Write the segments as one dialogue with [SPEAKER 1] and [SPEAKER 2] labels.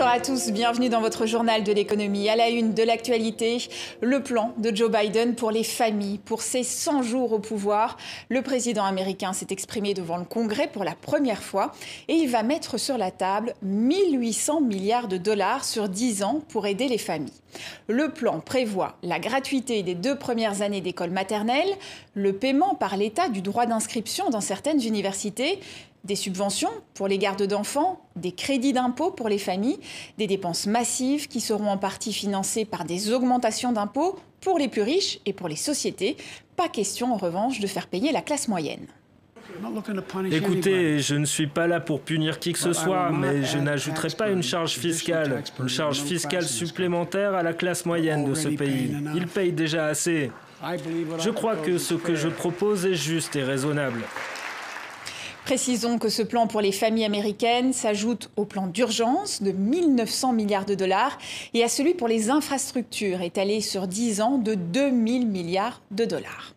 [SPEAKER 1] Bonjour à tous, bienvenue dans votre journal de l'économie. À la une de l'actualité, le plan de Joe Biden pour les familles. Pour ses 100 jours au pouvoir, le président américain s'est exprimé devant le Congrès pour la première fois et il va mettre sur la table 1800 milliards de dollars sur 10 ans pour aider les familles. Le plan prévoit la gratuité des 2 premières années d'école maternelle, le paiement par l'État du droit d'inscription dans certaines universités, des subventions pour les gardes d'enfants, des crédits d'impôt pour les familles, des dépenses massives qui seront en partie financées par des augmentations d'impôts pour les plus riches et pour les sociétés. Pas question en revanche de faire payer la classe moyenne.
[SPEAKER 2] Écoutez, je ne suis pas là pour punir qui que ce soit, mais je n'ajouterai pas une charge fiscale supplémentaire à la classe moyenne de ce pays. Ils payent déjà assez. Je crois que ce que je propose est juste et raisonnable.
[SPEAKER 1] Précisons que ce plan pour les familles américaines s'ajoute au plan d'urgence de 1900 milliards de dollars et à celui pour les infrastructures étalé sur 10 ans de 2000 milliards de dollars.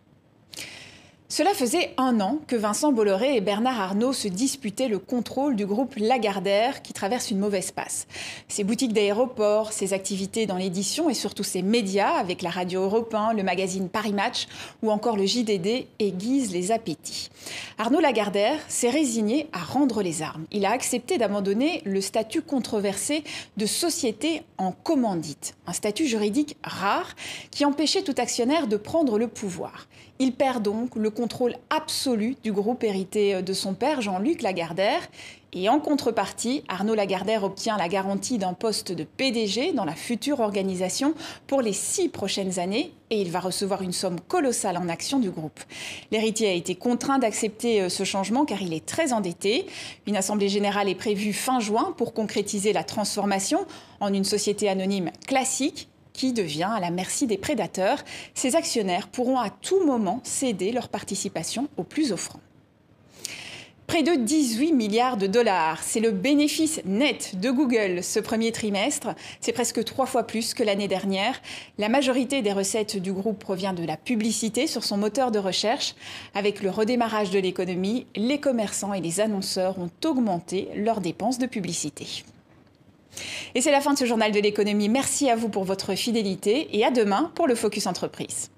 [SPEAKER 1] Cela faisait 1 an que Vincent Bolloré et Bernard Arnault se disputaient le contrôle du groupe Lagardère qui traverse une mauvaise passe. Ses boutiques d'aéroports, ses activités dans l'édition et surtout ses médias avec la radio Europe 1, le magazine Paris Match ou encore le JDD aiguisent les appétits. Arnaud Lagardère s'est résigné à rendre les armes. Il a accepté d'abandonner le statut controversé de société en commandite, un statut juridique rare qui empêchait tout actionnaire de prendre le pouvoir. Il perd donc le contrôle absolu du groupe hérité de son père, Jean-Luc Lagardère. Et en contrepartie, Arnaud Lagardère obtient la garantie d'un poste de PDG dans la future organisation pour les 6 prochaines années et il va recevoir une somme colossale en actions du groupe. L'héritier a été contraint d'accepter ce changement car il est très endetté. Une assemblée générale est prévue fin juin pour concrétiser la transformation en une société anonyme classique qui devient à la merci des prédateurs. Ces actionnaires pourront à tout moment céder leur participation aux plus offrants. Près de 18 milliards de dollars, c'est le bénéfice net de Google ce premier trimestre. C'est presque 3 fois plus que l'année dernière. La majorité des recettes du groupe provient de la publicité sur son moteur de recherche. Avec le redémarrage de l'économie, les commerçants et les annonceurs ont augmenté leurs dépenses de publicité. Et c'est la fin de ce journal de l'économie. Merci à vous pour votre fidélité et à demain pour le Focus Entreprise.